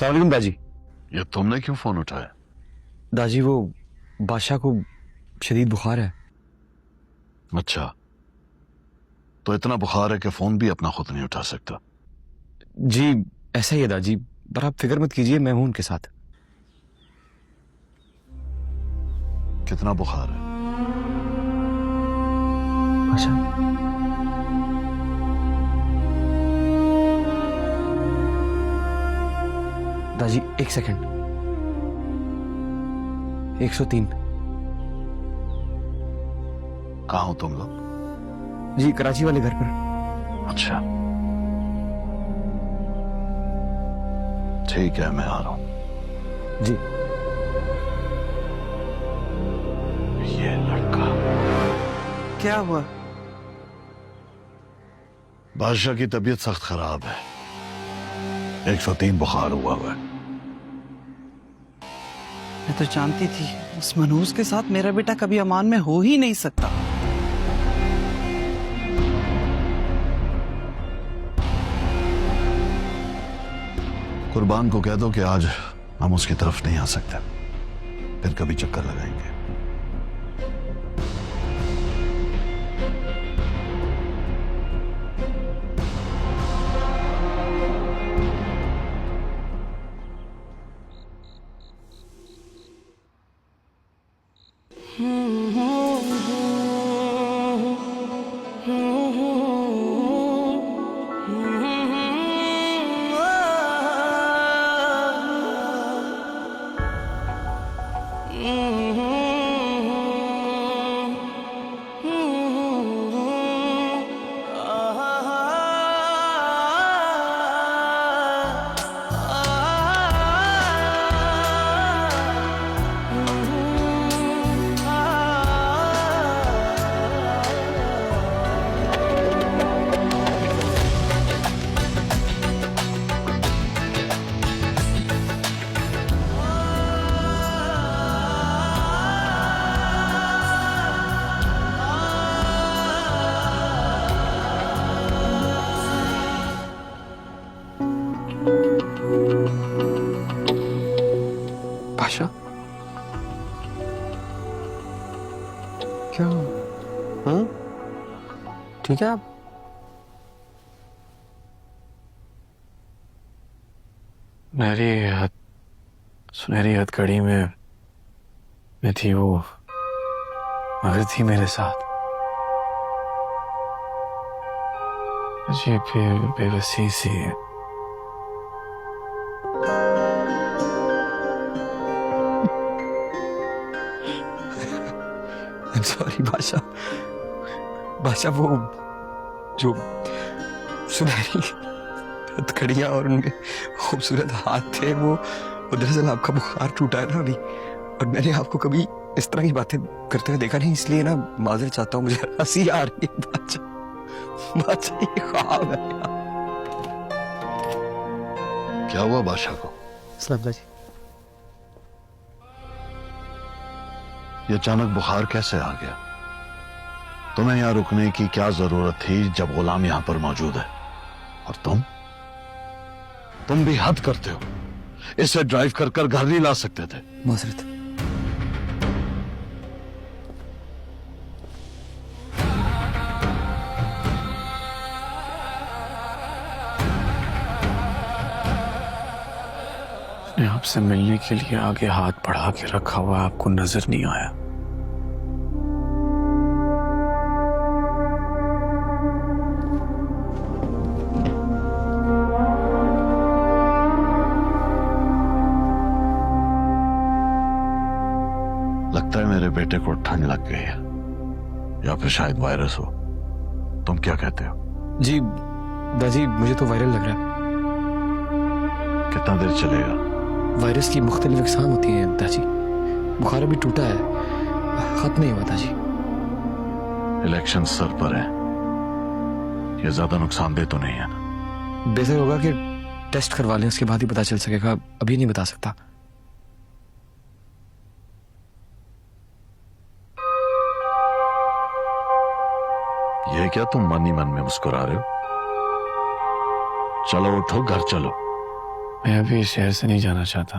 अस्सलाम वालेकुम दाजी। ये तुमने क्यों फोन उठाया? दाजी वो बादशाह को शदीद बुखार है। अच्छा, तो इतना बुखार है कि फोन भी अपना खुद नहीं उठा सकता। जी ऐसा ही है दाजी, पर आप फिक्र मत कीजिए, मैं हूं उनके साथ। कितना बुखार है? अच्छा, दाजी एक सेकंड। 103। कहाँ हो तुम लोग? जी कराची वाले घर पर। अच्छा, ठीक है, मैं आ रहा हूं। जी ये लड़का। क्या हुआ? बादशाह की तबीयत सख्त खराब है, 103 बुखार हुआ है। मैं तो जानती थी उस मनहूस के साथ मेरा बेटा कभी अमान में हो ही नहीं सकता। कुर्बान को कह दो कि आज हम उसकी तरफ नहीं आ सकते, फिर कभी चक्कर लगाएंगे। बादशाह क्या? हाँ ठीक है आप? सुनहरी हथकड़ी में थी वो, मगर थी मेरे साथ। अजीब बेबसी सी। सॉरी बादशाह वो जो सुनहरी हथकड़ियां और उनके खूबसूरत हाथ थे, वो दरअसल आपका बुखार टूटा है ना अभी, और मैंने आपको कभी इस तरह की बातें करते हुए देखा नहीं, इसलिए ना माजरत चाहता हूँ। मुझे हंसी आ रही है बादशाह, ये ख्वाब है। क्या हुआ बादशाह को? सलाम दादी। ये अचानक बुखार कैसे आ गया? तुम्हें यहां रुकने की क्या जरूरत थी जब गुलाम यहां पर मौजूद है? और तुम भी हद करते हो, इसे ड्राइव कर कर घर नहीं ला सकते थे? माजरत। आपसे मिलने के लिए आगे हाथ बढ़ा के रखा हुआ, आपको नजर नहीं आया? लगता है मेरे बेटे को ठंड लग गई है, या फिर शायद वायरस हो। तुम क्या कहते हो? जी दादी मुझे तो वायरल लग रहा है। कितना देर चलेगा? वायरस की मुख्तलिफ अक़साम होती हैं दादी, बुखार अभी टूटा है, खत्म नहीं हुआ दादी। इलेक्शन सर पर है, ये ज्यादा नुकसानदेह तो नहीं है ना? बेहतर होगा कि टेस्ट करवा लें, उसके बाद ही पता चल सकेगा, अभी नहीं बता सकता। ये क्या तुम मन ही मन में मुस्कुरा रहे हो? चलो उठो, घर चलो। मैं अभी इस शहर से नहीं जाना चाहता।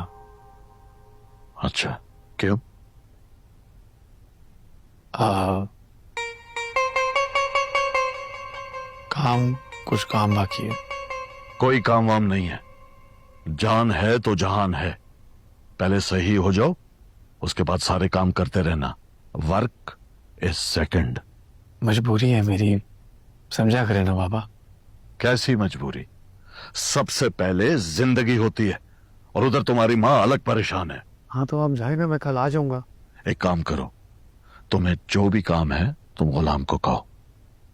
अच्छा, क्यों? कुछ काम बाकी है। कोई काम वाम नहीं है। जान है तो जहान है। पहले सही हो जाओ, उसके बाद सारे काम करते रहना। Work is second. मजबूरी है मेरी, समझा करें ना बाबा। कैसी मजबूरी? सबसे पहले जिंदगी होती है, और उधर तुम्हारी माँ अलग परेशान है। हाँ तो आप जाए ना, मैं कल आ जाऊंगा। एक काम करो, तुम्हें जो भी काम है तुम गुलाम को कहो,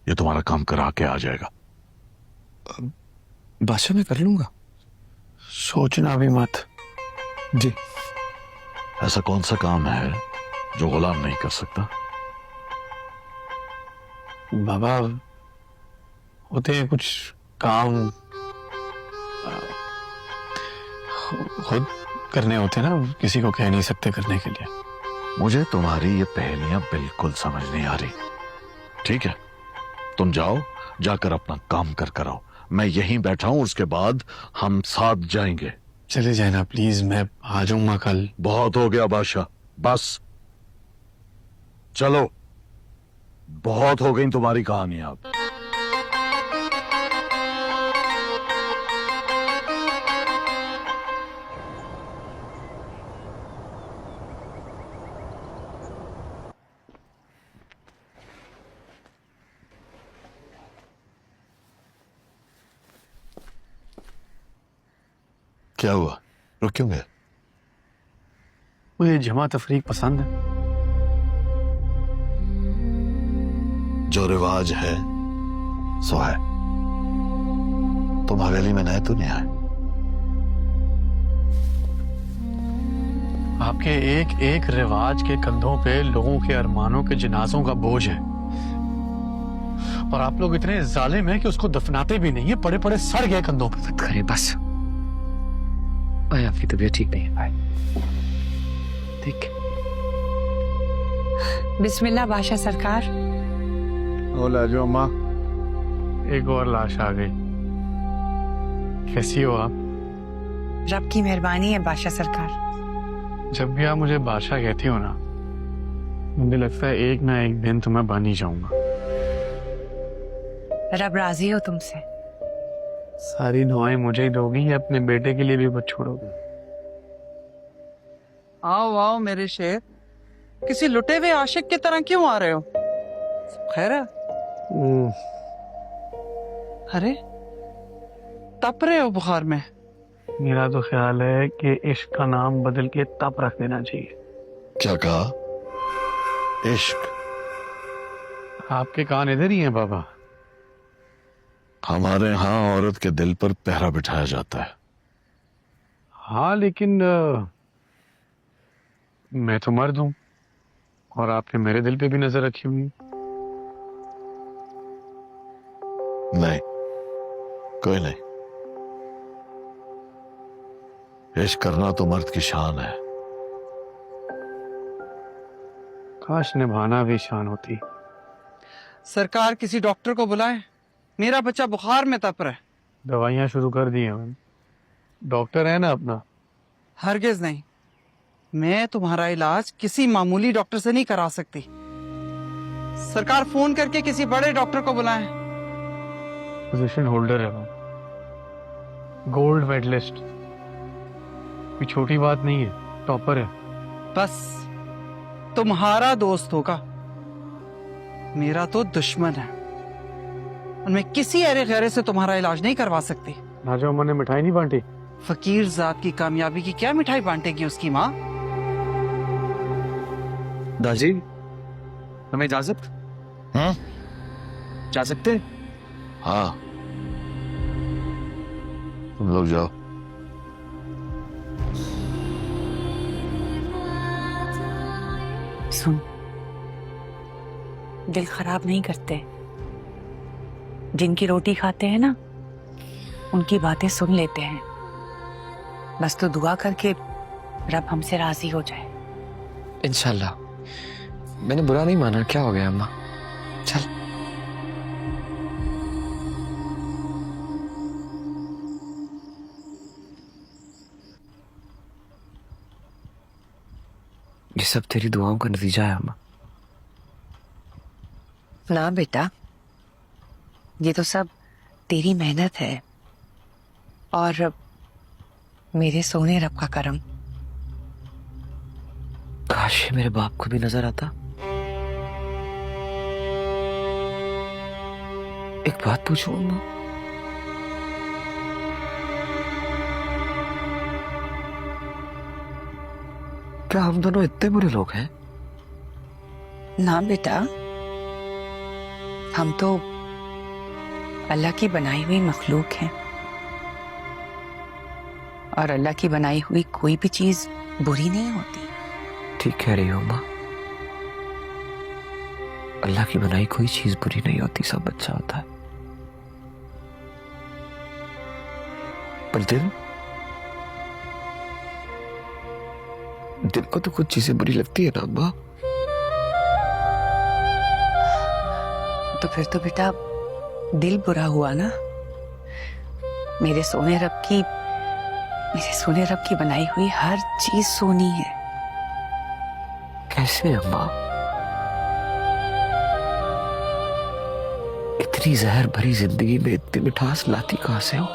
ये तुम्हारा काम करा के आ जाएगा। बादशाह मैं कर लूंगा। सोचना भी मत। जी। ऐसा कौन सा काम है जो गुलाम नहीं कर सकता? बाबा होते हैं कुछ काम खुद करने होते हैं ना, किसी को कह नहीं सकते करने के लिए। मुझे तुम्हारी ये पहेलियां बिल्कुल समझ नहीं आ रही। ठीक है, तुम जाओ, जाकर अपना काम कर आओ। मैं यहीं बैठा हूं, उसके बाद हम साथ जाएंगे। चले जाए ना प्लीज, मैं आ जाऊंगा कल। बहुत हो गया बादशाह, बस चलो, बहुत हो गई तुम्हारी कहानी। अब क्या हुआ? रुक क्यों गए? मुझे जमा तफरीक पसंद है। जो रिवाज है सो है। तुम हवेली में नए तो नहीं आए। आपके एक एक रिवाज के कंधों पे लोगों के अरमानों के जनाजों का बोझ है, और आप लोग इतने जालिम हैं कि उसको दफनाते भी नहीं है, पड़े पड़े सड़ गए कंधों पे। मत करें बस। भाई आपकी तबीयत ठीक नहीं है भाई। ठीक। बिस्मिल्लाह बादशाह सरकार। ओ लाजो अम्मा, एक और लाश आ गई। कैसी हो आप? रब की मेहरबानी है बादशाह सरकार। जब भी आप मुझे बादशाह कहती हो ना, मुझे लगता है एक ना एक दिन तो मैं बन ही जाऊंगा। रब राजी हो तुमसे। सारी दुआएं मुझे ही दोगी या अपने बेटे के लिए भी मत छोड़ोगे? आओ आओ मेरे शेर, किसी लुटे हुए आशिक की तरह क्यों आ रहे हो? खैर है? अरे तप रहे हो बुखार में? मेरा तो ख्याल है कि इश्क का नाम बदल के तप रख देना चाहिए। क्या कहा? इश्क? आपके कान इधर ही हैं बाबा। हमारे यहाँ औरत के दिल पर पहरा बिठाया जाता है। हाँ लेकिन मैं तो मर्द हूं, और आपने मेरे दिल पे भी नजर रखी हुई। नहीं, कोई नहीं। इश्क करना तो मर्द की शान है। काश निभाना भी शान होती। सरकार किसी डॉक्टर को बुलाएं, मेरा बच्चा बुखार में तप रहा है। दवाइयां शुरू कर दी हैं। डॉक्टर है ना अपना? हरगिज नहीं, मैं तुम्हारा इलाज किसी मामूली डॉक्टर से नहीं करा सकती। सरकार फोन करके किसी बड़े डॉक्टर को बुलाएं। पोजीशन होल्डर है वो, गोल्ड मेडलिस्ट। कोई छोटी बात नहीं है, टॉपर है। बस तुम्हारा दोस्त होगा, मेरा तो दुश्मन है, और मैं किसी अरे गैरे से तुम्हारा इलाज नहीं करवा सकती। नाजो अम्मा ने मिठाई नहीं बांटी? फकीर जात की कामयाबी की क्या मिठाई बांटेगी उसकी माँ? दाजी हमें इजाजत? जा सकते? हाँ, तुम लोग जाओ। सुन, दिल खराब नहीं करते। जिनकी रोटी खाते हैं ना, उनकी बातें सुन लेते हैं। बस तो दुआ करके रब हमसे राजी हो जाए। इंशाल्लाह। मैंने बुरा नहीं माना, क्या हो गया अम्मा? चल। सब तेरी दुआओं का नतीजा है अम्मा। ना बेटा, ये तो सब तेरी मेहनत है और मेरे सोने रब का करम। काश ये मेरे बाप को भी नजर आता। एक बात पूछूं अम्मा, क्या हम दोनों इतने बुरे लोग हैं? ना बेटा, हम तो अल्लाह की बनाई हुई मखलूक हैं और अल्लाह की बनाई हुई कोई भी चीज बुरी नहीं होती। ठीक कह रही हो अम्मा, अल्लाह की बनाई कोई चीज बुरी नहीं होती, सब अच्छा होता है। पर दिल को तो कुछ चीजें बुरी लगती है ना अम्मा। तो फिर तो बेटा दिल बुरा हुआ ना। मेरे सोने रब की बनाई हुई हर चीज सोनी है। कैसे अम्मा? इतनी जहर भरी जिंदगी में इतनी मिठास लाती कहां से हो?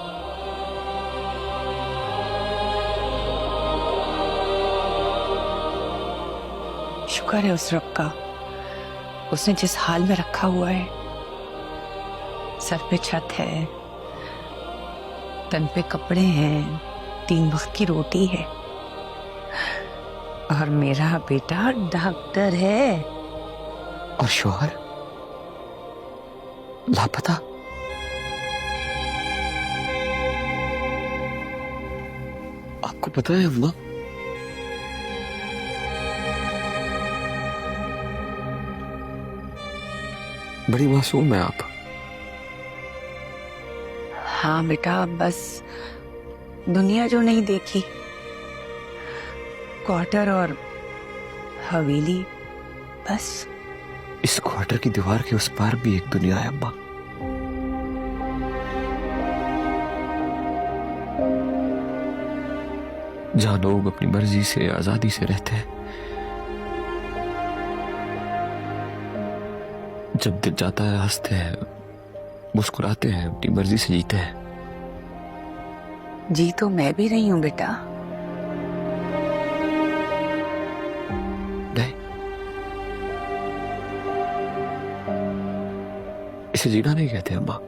शुक्र है उस रब का, उसने जिस हाल में रखा हुआ है। सर पे छत है, तन पे कपड़े हैं, 3 वक्त की रोटी है और मेरा बेटा डॉक्टर है। और शौहर लापता। आपको पता है अम्मा, बड़ी मासूम है आप। हाँ बेटा, बस दुनिया जो नहीं देखी, क्वार्टर और हवेली, बस। इस क्वार्टर की दीवार के उस पार भी एक दुनिया है अम्मा। जहां लोग अपनी मर्जी से आजादी से रहते हैं। जब दिल जाता है हंसते हैं, मुस्कुराते हैं, अपनी मर्जी से जीते हैं। जी तो मैं भी रही हूं बेटा। नहीं, इसे जीना नहीं कहते अम्मा।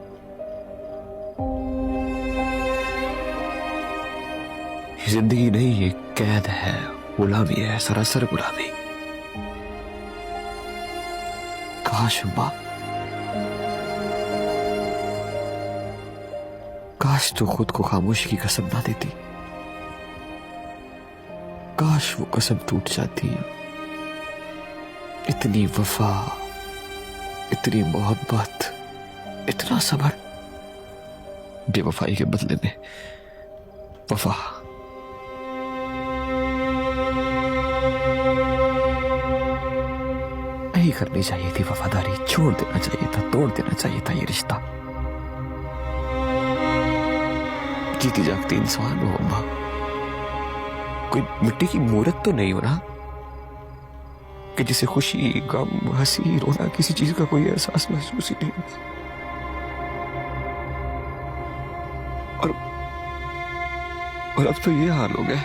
ये जिंदगी नहीं, ये कैद है, गुलामी है, सरासर गुलामी। काश अम्मा, काश तो खुद को खामोशी की कसम ना देती। काश वो कसम टूट जाती। इतनी वफा, इतनी मोहब्बत, इतना सब्र, बेवफाई के बदले में वफा। नहीं करनी चाहिए थी वफादारी, छोड़ देना चाहिए था, तोड़ देना चाहिए था ये रिश्ता। जीती जागती इंसान हो अम्मा, कोई मिट्टी की मूर्त तो नहीं हो ना कि जिसे खुशी, गम, हंसी, रोना, किसी चीज का कोई एहसास महसूस ही नहीं होता। और अब तो ये हाल हो गया।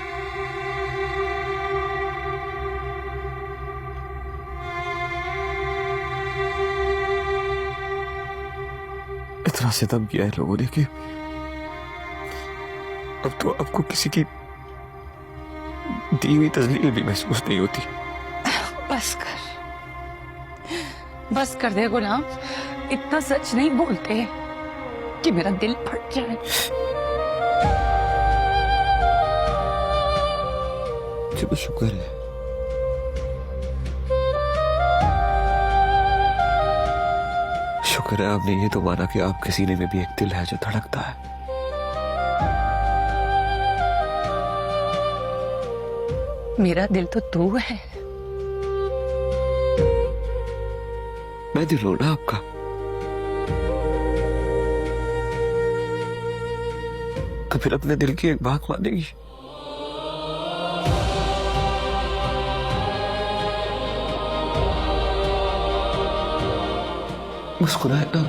इतना सितम किया है लोगों ने कि अब तो आपको किसी की दी हुई तजलील भी महसूस नहीं होती। बस कर दे गुलाम, इतना सच नहीं बोलते कि मेरा दिल फट जाए। चलो शुक्र है, शुक्र है आपने ये तो माना कि आपके सीने में भी एक दिल है जो धड़कता है। मेरा दिल तो तू है। मैं दिल हूं ना आपका। तो फिर अपने दिल की एक बात मानेगी। मुस्कुराए ना।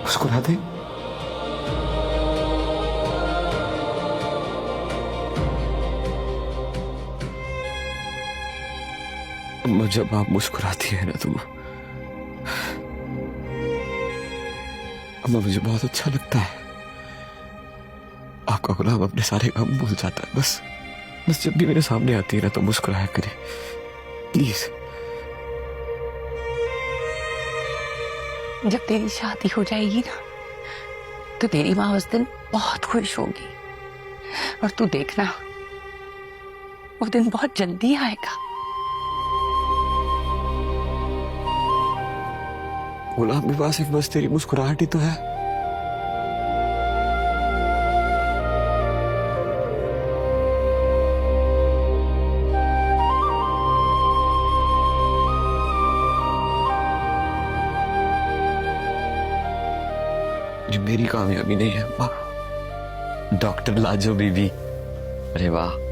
मुस्कुरा दे। अम्मा जब आप मुस्कुराती है ना तो अम्मा मुझे बहुत अच्छा लगता है। आपका गुलाम अपने सारे काम भूल जाता है। बस जब भी मेरे सामने आती है ना तो मुस्कुराया करे प्लीज। जब तेरी शादी हो जाएगी ना तो तेरी माँ उस दिन बहुत खुश होगी, और तू देखना वो दिन बहुत जल्दी आएगा। गुलाम के पास एक बस तेरी मुस्कुराहट ही तो है। ये मेरी कामयाबी नहीं है अम्मा, डॉक्टर लाजो बीबी। अरे वाह,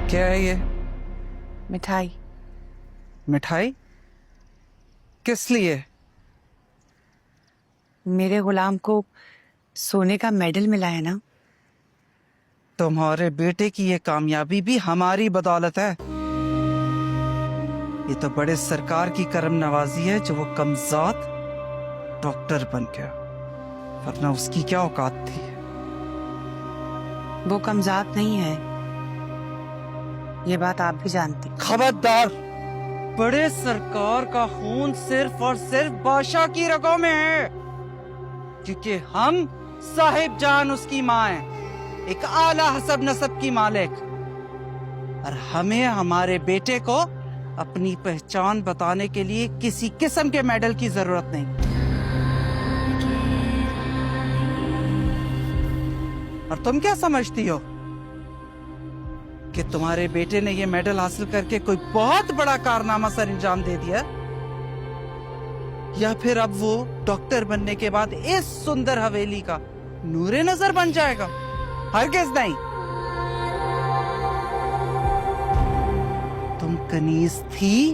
क्या है ये? मिठाई। मिठाई? किस लिए? मेरे गुलाम को सोने का मेडल मिला है ना। तुम्हारे बेटे की ये कामयाबी भी हमारी बदौलत है। ये तो बड़े सरकार की करम नवाजी है जो वो कमजात डॉक्टर बन गया, वरना उसकी क्या औकात थी। वो कमजात नहीं है, ये बात आप भी जानती। खबरदार, बड़े सरकार का खून सिर्फ और सिर्फ बादशाह की रगों में है, क्योंकि हम साहिब जान उसकी माँ है, एक आला हसब नसब की मालिक, और हमें हमारे बेटे को अपनी पहचान बताने के लिए किसी किस्म के मेडल की जरूरत नहीं। और तुम क्या समझती हो कि तुम्हारे बेटे ने ये मेडल हासिल करके कोई बहुत बड़ा कारनामा सर अंजाम दे दिया, या फिर अब वो डॉक्टर बनने के बाद इस सुंदर हवेली का नूरे नजर बन जाएगा? हरगिज नहीं। तुम कनीज थी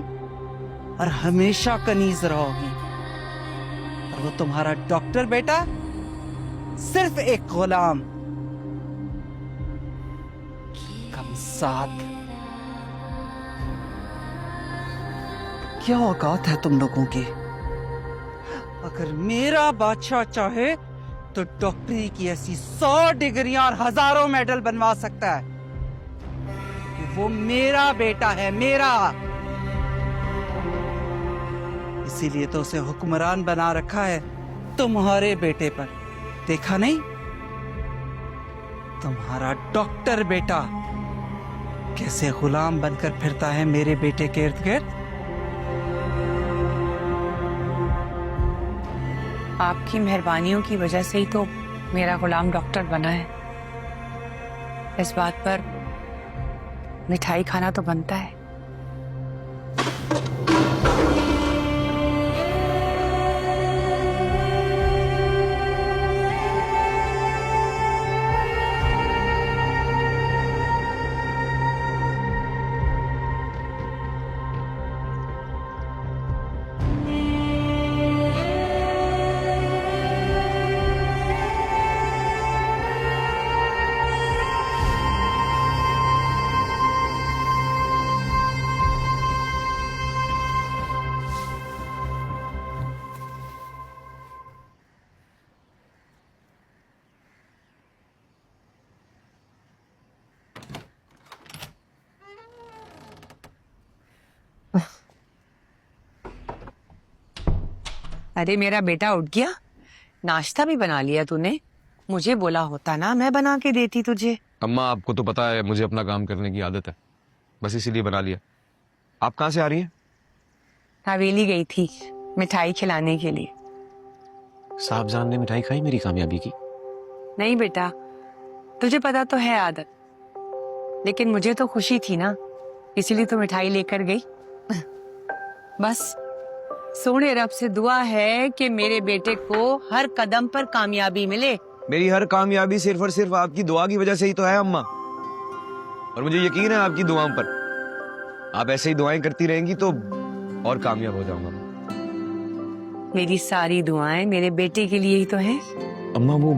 और हमेशा कनीज रहोगी, और वो तुम्हारा डॉक्टर बेटा सिर्फ एक गुलाम, साथ। क्या औकात है तुम लोगों की? अगर मेरा बादशाह चाहे तो डॉक्टरी की ऐसी 100 डिग्रियां और हजारों मेडल बनवा सकता है, कि वो मेरा बेटा है, मेरा। इसीलिए तो उसे हुक्मरान बना रखा है तुम्हारे बेटे पर। देखा नहीं, तुम्हारा डॉक्टर बेटा कैसे गुलाम बनकर फिरता है मेरे बेटे के इर्द गिर्द। आपकी मेहरबानियों की वजह से ही तो मेरा गुलाम डॉक्टर बना है। इस बात पर मिठाई खाना तो बनता है। अरे मेरा बेटा उठ गया, नाश्ता भी बना लिया तूने? मुझे बोला होता ना, मैं बना के देती तुझे। अम्मा आपको तो पता है मुझे अपना काम करने की आदत है, बस इसीलिए बना लिया। आप कहाँ से आ रही हैं? हवेली गई थी मिठाई खिलाने के लिए। साहबजान ने मिठाई खाई मेरी कामयाबी की? नहीं बेटा, तुझे पता तो है आदत, लेकिन मुझे तो खुशी थी ना, इसीलिए तो मिठाई लेकर गई। बस सोने रब से दुआ है कि मेरे बेटे को हर कदम पर कामयाबी मिले। मेरी हर कामयाबी सिर्फ और सिर्फ आपकी दुआ की वजह से ही तो है अम्मा, और मुझे यकीन है आपकी दुआओं पर। आप ऐसे ही दुआएं करती रहेंगी तो और कामयाब हो जाऊंगा। मेरी सारी दुआएं मेरे बेटे के लिए ही तो हैं। अम्मा वो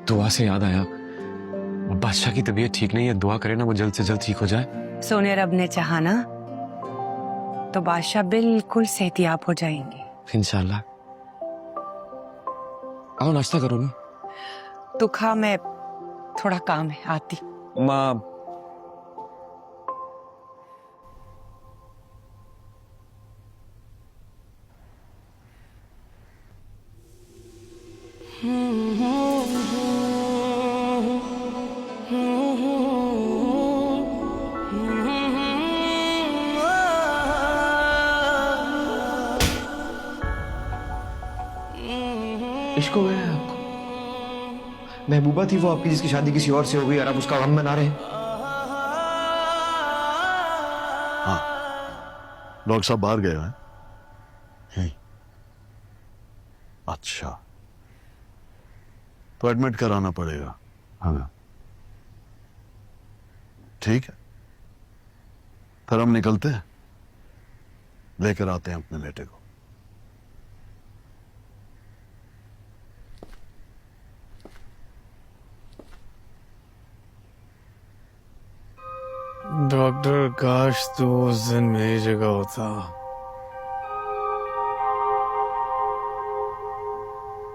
दुआ से याद आया, बादशाह की तबीयत ठीक नहीं है, दुआ करें ना वो जल्द से जल्द ठीक हो जाए। सोने रब ने चाहा ना तो बादशाह बिल्कुल सेहतियाब हो जाएंगे। इंशाल्लाह। आओ नाश्ता करो ना। तू खा, मैं थोड़ा काम है, आती। माँ इश्क हो गया है आपको? महबूबा थी वो आपकी जिसकी शादी किसी और से हो गई और आप उसका गम मना रहे हैं? हाँ, डॉक्टर साहब बाहर गए हैं। यहीं। अच्छा, तो एडमिट कराना पड़ेगा। हाँ ठीक है, फिर हम निकलते हैं, लेकर आते हैं अपने बेटे को। डॉक्टर, काश तू उस दिन मेरी जगह होता।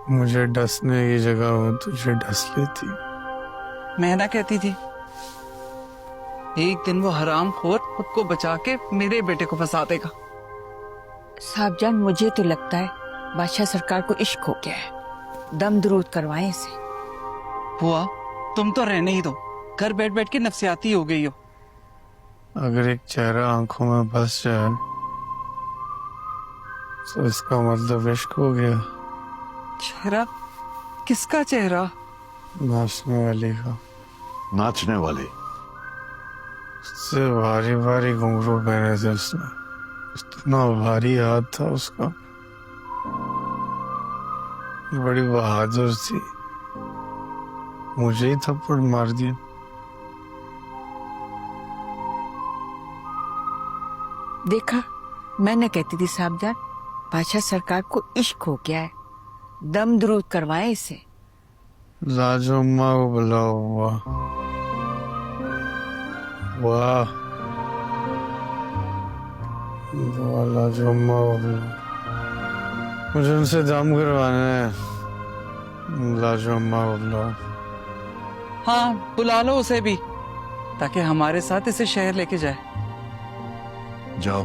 मुझे डसने की जगह हो तुझे डस लेती। मैं ना कहती थी, एक दिन वो हरामखोर खुद को बचा के मेरे बेटे को फंसा देगा। साहबजान, मुझे तो लगता है बादशाह सरकार को इश्क हो गया है, दम दरूद करवाएं इसे। बुआ, तुम तो रहने ही दो, घर बैठ बैठ के नफसियाती हो गई हो। अगर एक चेहरा आंखों में बस जाए तो इसका मतलब इश्क हो गया। चेहरा? किसका चेहरा? नाचने वाली का। नाचने वाली? उससे भारी भारी घुंघरू पहने थे उसने, इतना भारी हाथ था उसका, बड़ी बहादुर थी, मुझे ही थप्पड़ मार दिया। देखा, मैं न कहती थी साहबजान, बादशाह सरकार को इश्क हो गया है, दम दरूद करवाएं इसे। लाजो अम्मा को बुलाओ। वाह वाह वाह, लाजो अम्मा को बुलाओ, मुझे उनसे दम करवाना है। लाजो अम्मा को बुलाओ। हाँ, बुला लो उसे भी, ताकि हमारे साथ इसे शहर लेके जाए। जाओ,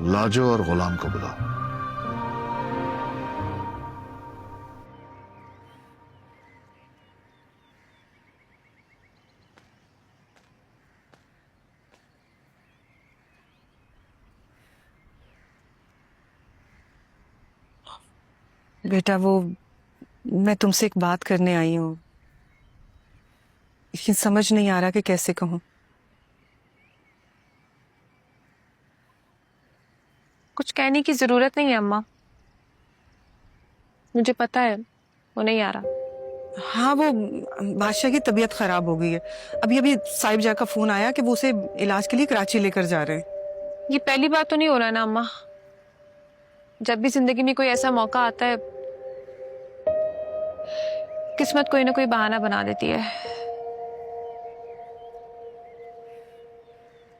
लाजो और गुलाम को बुलाओ। बेटा, वो मैं तुमसे एक बात करने आई हूँ, लेकिन समझ नहीं आ रहा कि कैसे कहूँ। कुछ कहने की जरूरत नहीं है अम्मा, मुझे पता है वो नहीं आ रहा। हाँ, वो बादशाह की तबीयत खराब हो गई है। अभी अभी साहिब जा का फोन आया कि वो उसे इलाज के लिए कराची लेकर जा रहे हैं। ये पहली बार तो नहीं हो रहा ना अम्मा, जब भी जिंदगी में कोई ऐसा मौका आता है किस्मत कोई ना कोई बहाना बना देती है।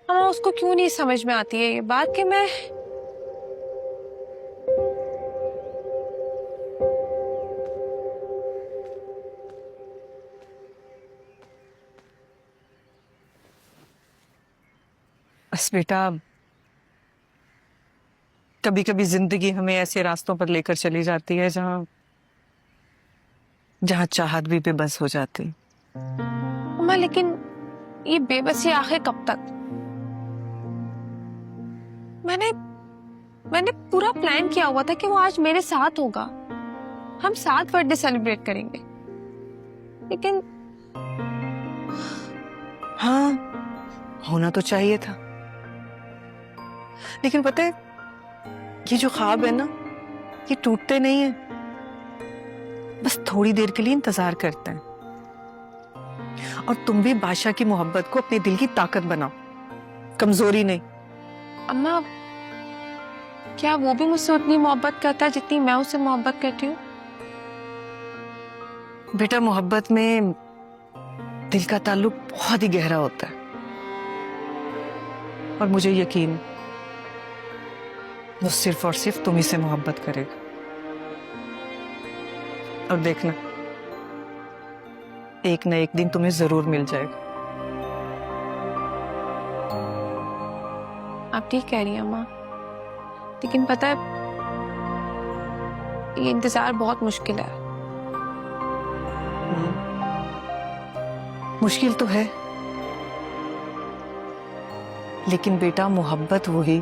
अम्मा, उसको क्यों नहीं समझ में आती है ये बात कि मैं बस बेटा, कभी कभी जिंदगी हमें ऐसे रास्तों पर लेकर चली जाती है जहां जहां चाहत भी बेबस हो जाती। अम्मा लेकिन ये बेबसी आखिर कब तक? मैंने पूरा प्लान किया हुआ था कि वो आज मेरे साथ होगा, हम साथ बर्थडे सेलिब्रेट करेंगे, लेकिन हाँ, होना तो चाहिए था। लेकिन पता है, ये जो ख्वाब है ना, ये टूटते नहीं है, बस थोड़ी देर के लिए इंतजार करते हैं। और तुम भी बादशाह की मोहब्बत को अपने दिल की ताकत बनाओ, कमजोरी नहीं। अम्मा क्या वो भी मुझसे उतनी मोहब्बत करता है जितनी मैं उससे मोहब्बत करती हूँ? बेटा, मोहब्बत में दिल का ताल्लुक बहुत ही गहरा होता है, और मुझे यकीन वो सिर्फ और सिर्फ तुम्ही से मोहब्बत करेगा। और देखना, एक न एक दिन तुम्हें जरूर मिल जाएगा। आप ठीक कह रही हैं अम्मा, लेकिन पता है ये इंतजार बहुत मुश्किल है। मुश्किल तो है, लेकिन बेटा मोहब्बत वही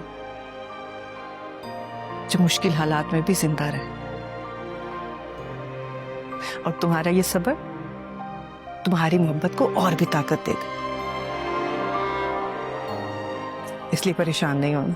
जो मुश्किल हालात में भी जिंदा रहे। और तुम्हारा ये सब्र तुम्हारी मोहब्बत को और भी ताकत देगा, इसलिए परेशान नहीं होना।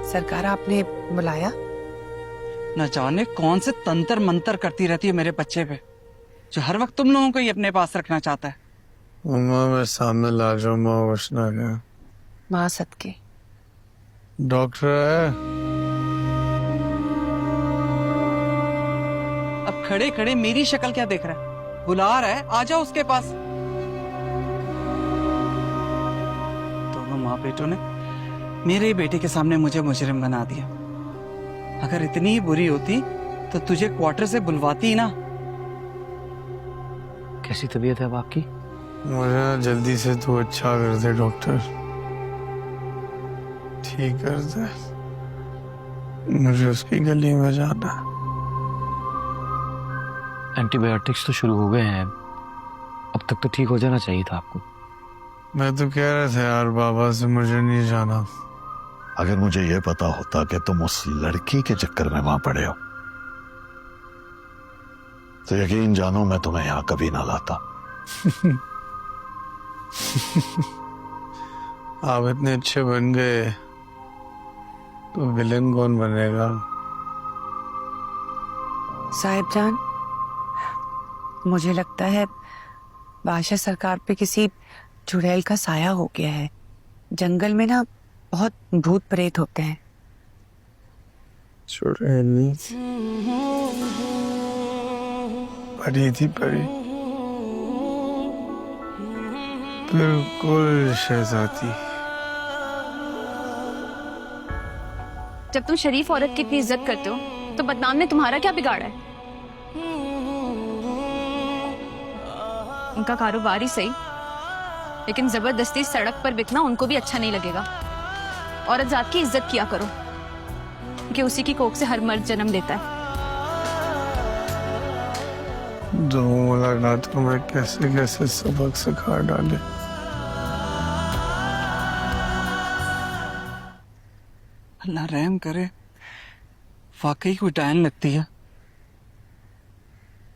सरकार, आपने बुलाया? न जाने कौन से तंत्र मंत्र करती रहती है मेरे बच्चे पे, जो हर वक्त तुम लोगों को ही अपने पास रखना चाहता है। मम्मा मैं सामने ला जाऊँ, माँ वशना गया। माँ सदके। डॉक्टर है? अब खड़े खड़े मेरी शक्ल क्या देख रहा है? बुला रहा है, आ जाओ उसके पास। दोनों माँ बेटों ने मेरे बेटे के सामने मुझे मुजरिम बना दिया। अगर इतनी ही बुरी होती तो तुझे क्वार्टर से बुलवाती ही ना। कैसी तबीयत है अब आपकी? मुझे ना जल्दी से तू अच्छा कर दे डॉक्टर, ठीक कर दे, मुझे उसकी गली में जाना है। एंटीबायोटिक्स तो शुरू हो गए हैं, अब तक तो ठीक हो जाना चाहिए था आपको। मैं तो कह रहा था यार बाबा से मुझे नहीं जाना। अगर मुझे यह पता होता कि तुम उस लड़की के चक्कर में वहां पड़े हो तो यकीन जानो मैं तुम्हें यहां कभी ना लाता। आप इतने अच्छे बन गए तो विलन कौन बनेगा? साहिब जान, मुझे लगता है बादशाह सरकार पे किसी चुड़ैल का साया हो गया है। जंगल में ना बहुत भूत प्रेत होते हैं। चुड़ैली परी थी, परी बिल्कुल शहजादी। जब तुम शरीफ औरत की इतनी इज्जत करते हो तो बदनाम ने तुम्हारा क्या बिगाड़ा है? उनका कारोबार ही सही, लेकिन जबरदस्ती सड़क पर बिकना उनको भी अच्छा नहीं लगेगा। औरत जात की इज्जत किया करो, कि उसी की कोख से हर मर्द जन्म देता है। दो मुलाकातों में कैसे कैसे सबक सिखा डाले। अल्लाह रहम करे, वाकई कोई डायन लगती है।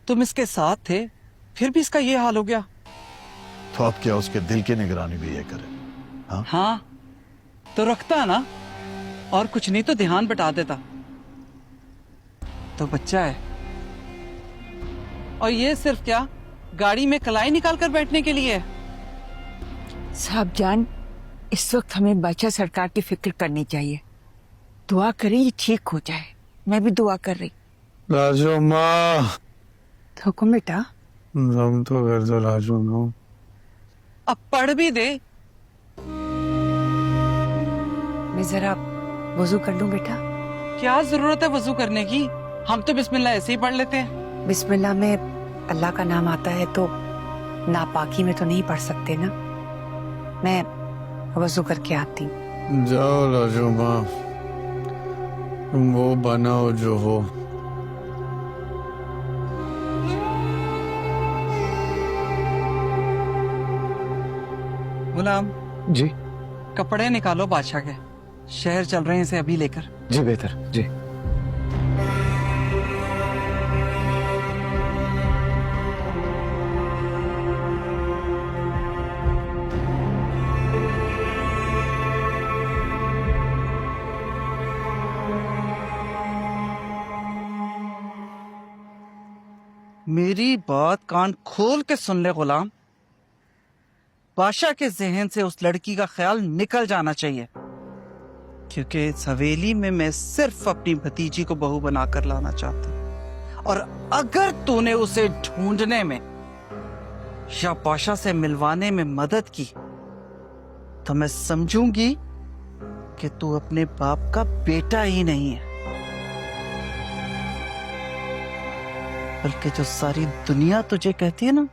तुम इसके साथ थे, फिर भी इसका ये हाल हो गया। तो अब क्या उसके दिल की निगरानी भी ये करे? हाँ तो रखता ना, और कुछ नहीं तो ध्यान बटा देता। तो बच्चा है, और ये सिर्फ क्या गाड़ी में कलाई निकाल कर बैठने के लिए? साहब जान, इस वक्त हमें बादशाह सरकार की फिक्र करनी चाहिए। दुआ करें ये ठीक हो जाए। मैं भी दुआ कर रही। राजो माँ, हुक्म बेटा। दम तो कर दो राजू नो। अब पढ़ भी दे। मैं जरा वजू कर लूं बेटा। क्या जरूरत है वजू करने की, हम तो बिस्मिल्लाह ऐसे ही पढ़ लेते हैं। बिस्मिल्लाह में अल्लाह का नाम आता है तो नापाकी में तो नहीं पढ़ सकते ना। मैं वजू करके आती हूँ। जाओ राजू माँ, तुम वो बनाओ जो हो। गुलाम जी कपड़े निकालो बादशाह के, शहर चल रहे हैं इसे अभी लेकर। जी बेहतर जी। मेरी बात कान खोल के सुन ले गुलाम, बादशाह के जहन से उस लड़की का ख्याल निकल जाना चाहिए, क्योंकि इस हवेली में मैं सिर्फ अपनी भतीजी को बहू बनाकर लाना चाहता हूं। और अगर तूने उसे ढूंढने में या बादशाह से मिलवाने में मदद की तो मैं समझूंगी कि तू अपने बाप का बेटा ही नहीं है, बल्कि जो सारी दुनिया तुझे कहती है ना,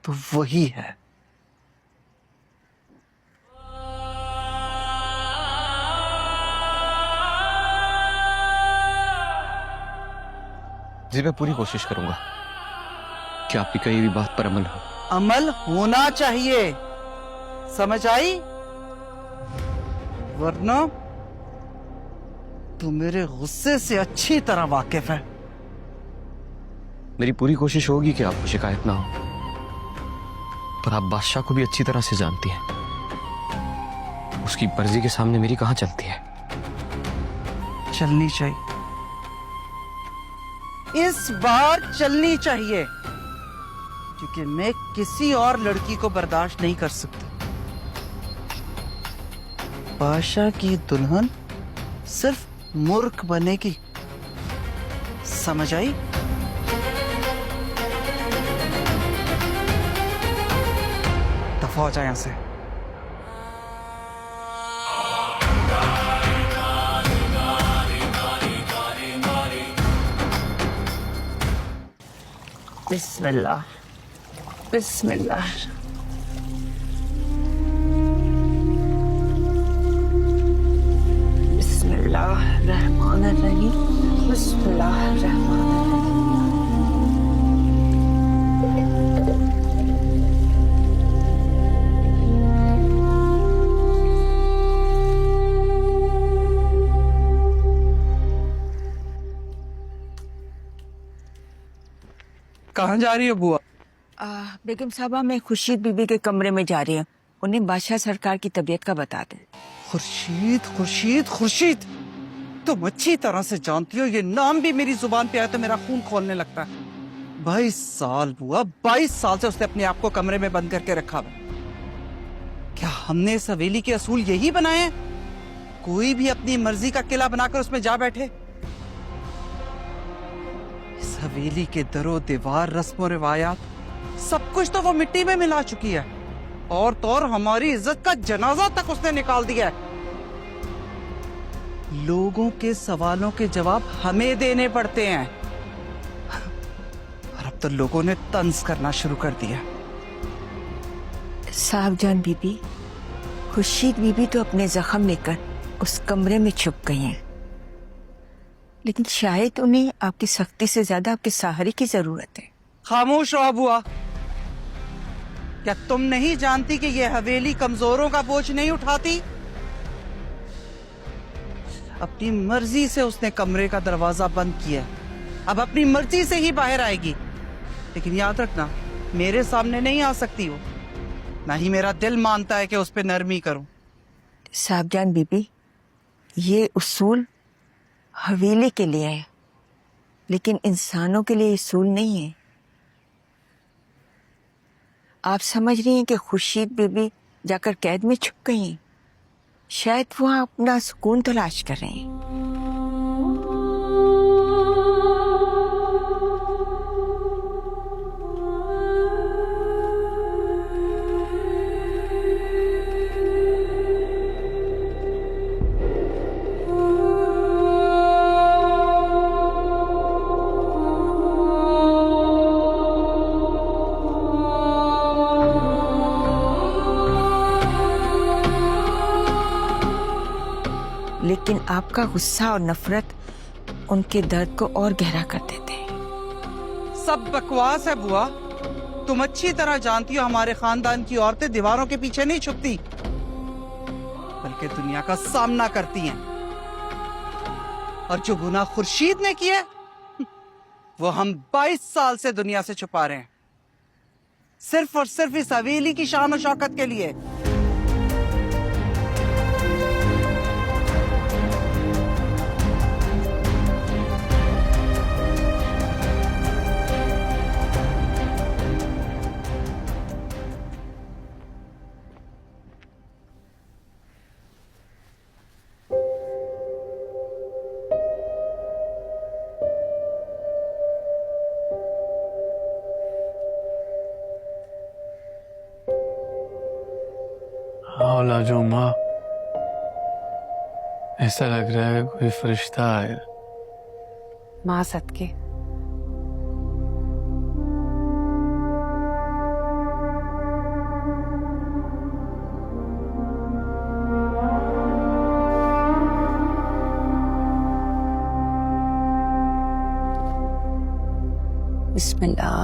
तो वही है। जी मैं पूरी कोशिश करूंगा कि आपकी कही भी बात पर अमल हो। अमल होना चाहिए, समझ आई? वरना तू मेरे गुस्से से अच्छी तरह वाकिफ है। मेरी पूरी कोशिश होगी कि आपको शिकायत ना हो, पर आप बादशाह को भी अच्छी तरह से जानती हैं। उसकी मर्जी के सामने मेरी कहां चलती है। चलनी चाहिए, इस बार चलनी चाहिए, क्योंकि मैं किसी और लड़की को बर्दाश्त नहीं कर सकता। बादशाह की दुल्हन सिर्फ मूर्ख बनेगी, समझ आई? दफा हो जाए यहां से। बिस्मिल्लाह बिस्मिल्लाह। बिस्मिल्लाह रहमान रहीम। बिस्मिल्लाह रहमान कहाँ जा रही हो बुआ? बेगम साहबा मैं खुर्शीद बीबी के कमरे में जा रही हूँ, उन्हें बादशाह सरकार की तबीयत का बता दें। खुर्शीद खुर्शीद खुर्शीद, तुम अच्छी तरह से जानती हो ये नाम भी मेरी जुबान पे आया तो मेरा खून खोलने लगता है। 22 साल बुआ, 22 साल से उसने अपने आप को कमरे में बंद करके रखा हुआ। क्या हमने इस हवेली के असूल यही बनाए हैं? कोई भी अपनी मर्जी का किला बनाकर उसमें जा बैठे? इस हवेली के दरो दीवार, रस्म और रिवायात, सब कुछ तो वो मिट्टी में मिला चुकी है, और तो और हमारी इज्जत का जनाजा तक उसने निकाल दिया है। लोगों के सवालों के जवाब हमें देने पड़ते हैं, और अब तो लोगों ने तंज करना शुरू कर दिया। साहबजान बीबी, खुर्शीद बीबी तो अपने जख्म लेकर उस कमरे में छुप गई हैं, लेकिन शायद उन्हें आपकी सख्ती से ज्यादा आपके सहारे की जरूरत है। खामोश रहो बुआ। क्या तुम नहीं जानती कि यह हवेली कमजोरों का बोझ नहीं उठाती? अपनी मर्जी से उसने कमरे का दरवाजा बंद किया, अब अपनी मर्जी से ही बाहर आएगी। लेकिन याद रखना, मेरे सामने नहीं आ सकती वो, ना ही मेरा दिल मानता है कि उस पर नरमी करूं। साहबजान बीबी, ये उसूल हवेली के लिए है, लेकिन इंसानों के लिए उसूल नहीं है। आप समझ रही हैं कि खुर्शीद बीबी जाकर कैद में छुप गई हैं, शायद वहां अपना सुकून तलाश कर रहे हैं। लेकिन आपका गुस्सा और नफरत उनके दर्द को और गहरा कर देते हैं। सब बकवास है बुआ। तुम अच्छी तरह जानती हो हमारे खानदान की औरतें दीवारों के पीछे नहीं छुपती, बल्कि दुनिया का सामना करती हैं। और जो गुनाह खुर्शीद ने किया वो हम 22 साल से दुनिया से छुपा रहे हैं, सिर्फ और सिर्फ इस हवेली की शान और शौकत के लिए। हाँ लाजो माँ, ऐसा लग रहा है कोई फरिश्ता आया। माँ सदके। बिस्मिल्लाह।